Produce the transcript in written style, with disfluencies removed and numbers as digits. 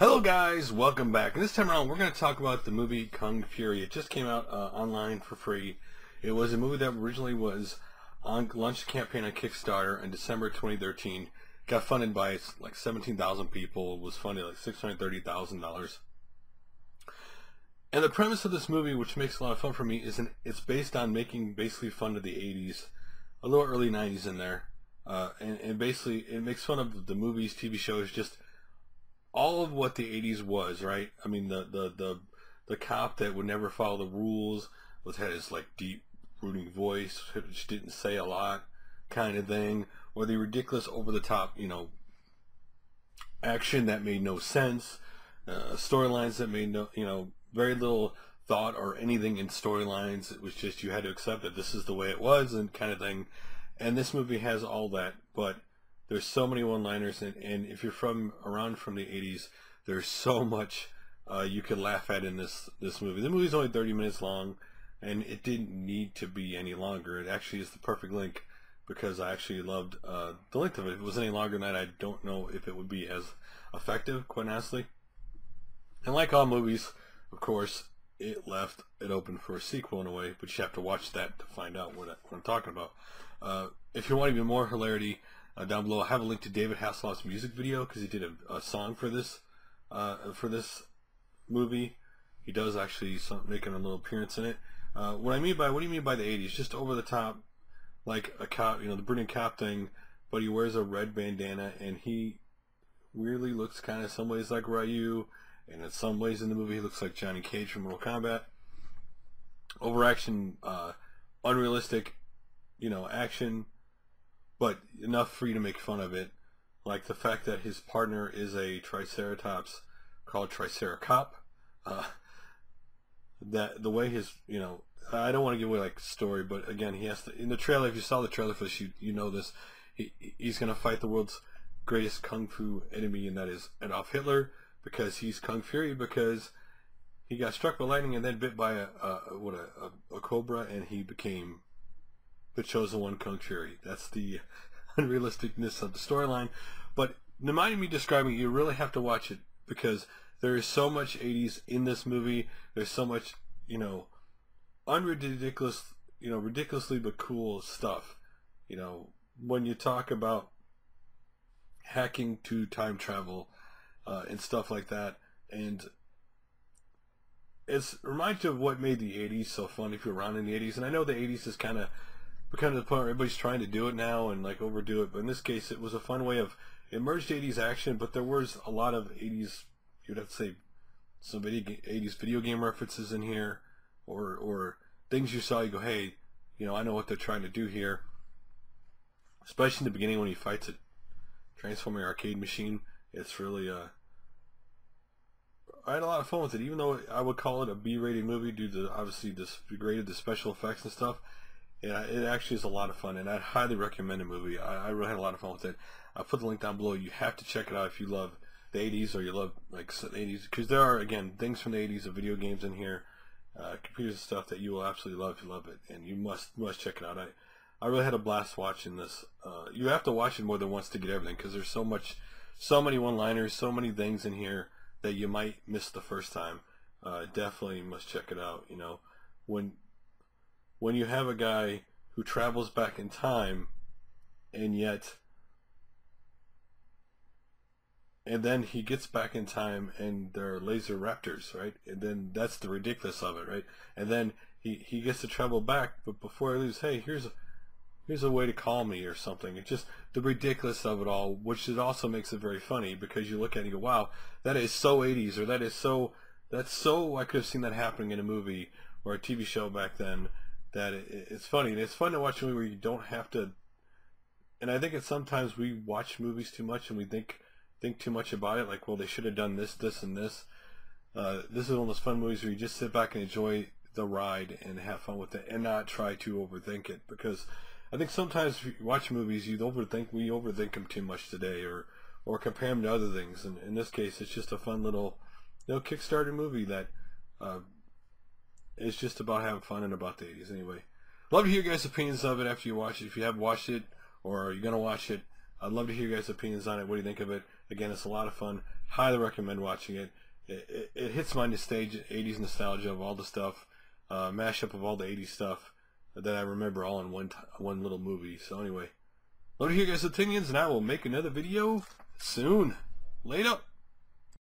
Hello guys, welcome back. And this time around we're going to talk about the movie Kung Fury. It just came out online for free. It was a movie that originally was launched a campaign on Kickstarter in December 2013. Got funded by like 17,000 people. It was funded like $630,000. And the premise of this movie, which makes a lot of fun for me, is it's based on making basically fun of the 80s, a little early 90s in there. And basically it makes fun of the movies, TV shows, just all of what the 80s was, right? I mean, the cop that would never follow the rules, had his like deep brooding voice, which didn't say a lot, kind of thing, or the ridiculous, over the top, action that made no sense, storylines that made no, very little thought or anything in storylines. It was just you had to accept that this is the way it was and kind of thing. And this movie has all that, but there's so many one-liners, and if you're around from the 80s, there's so much you could laugh at in this movie. The movie's only 30 minutes long, and it didn't need to be any longer. It actually is the perfect length because I actually loved the length of it. If it was any longer than that, I don't know if it would be as effective, quite honestly. And like all movies, of course, it left it open for a sequel in a way, but you have to watch that to find out what I'm talking about. If you want even more hilarity, down below I have a link to David Hasselhoff's music video, because he did a song for this movie. He does actually make a little appearance in it. What do you mean by the 80s? Just over the top, like a cop, the brilliant cop thing, but he wears a red bandana, and he weirdly looks kind of some ways like Ryu, and in some ways in the movie he looks like Johnny Cage from Mortal Kombat. Overaction, unrealistic, action, but enough for you to make fun of it. Like the fact that his partner is a triceratops called Triceracop. That the way his, I don't want to give away like the story, but again, he has to, in the trailer, if you saw the trailer for this, you know this, he's going to fight the world's greatest kung fu enemy, and that is Adolf Hitler, because he's Kung Fury, because he got struck by lightning and then bit by a cobra, and he became the chosen one, Kung Fury. That's the unrealisticness of the storyline. But the mind of me describing it, you really have to watch it, because there is so much 80s in this movie. There's so much, ridiculously but cool stuff. When you talk about hacking to time travel and stuff like that, and it reminds you of what made the 80s so fun if you're around in the 80s. And I know the 80s is kind of the point where everybody's trying to do it now and like overdo it, but in this case it was a fun way of, it merged 80s action, but there was a lot of 80s, you'd have to say, some 80s video game references in here, or things you saw, you go, hey, I know what they're trying to do here. Especially in the beginning when he fights a transforming arcade machine. It's really I had a lot of fun with it, even though I would call it a B-rated movie due to obviously the special effects and stuff. It actually is a lot of fun, and I'd highly recommend the movie. I really had a lot of fun with it. I'll put the link down below. You have to check it out if you love the 80s, or you love like the 80s, because there are, again, things from the 80s of video games in here, computers and stuff that you will absolutely love if you love it, and you must check it out. I really had a blast watching this. You have to watch it more than once to get everything, because there's so many one-liners, so many things in here that you might miss the first time. Definitely must check it out. When you have a guy who travels back in time, and then he gets back in time and there are laser raptors, right? And then that's the ridiculous of it, right? And then he gets to travel back, but before he leaves, hey, here's a way to call me or something. It's just the ridiculous of it all, which it also makes it very funny, because you look at it and you go, wow, that is so 80s, or that's so I could have seen that happening in a movie or a TV show back then, that it's funny. And it's fun to watch a movie where you don't have to, and I think it's sometimes we watch movies too much and we think too much about it, like, well, they should have done this, and this. This is one of those fun movies where you just sit back and enjoy the ride and have fun with it, and not try to overthink it, because I think sometimes if you watch movies, we overthink them too much today, or compare them to other things. And in this case, it's just a fun little Kickstarter movie that is just about having fun and about the 80s. Anyway, love to hear your guys' opinions of it after you watch it. If you have watched it or you're going to watch it, I'd love to hear your guys' opinions on it. What do you think of it? Again, it's a lot of fun. Highly recommend watching it. It hits my nostalgia, 80s nostalgia of all the stuff, mashup of all the 80s stuff that I remember all in one little movie. So anyway, love to hear your guys' opinions, and I will make another video soon. Later.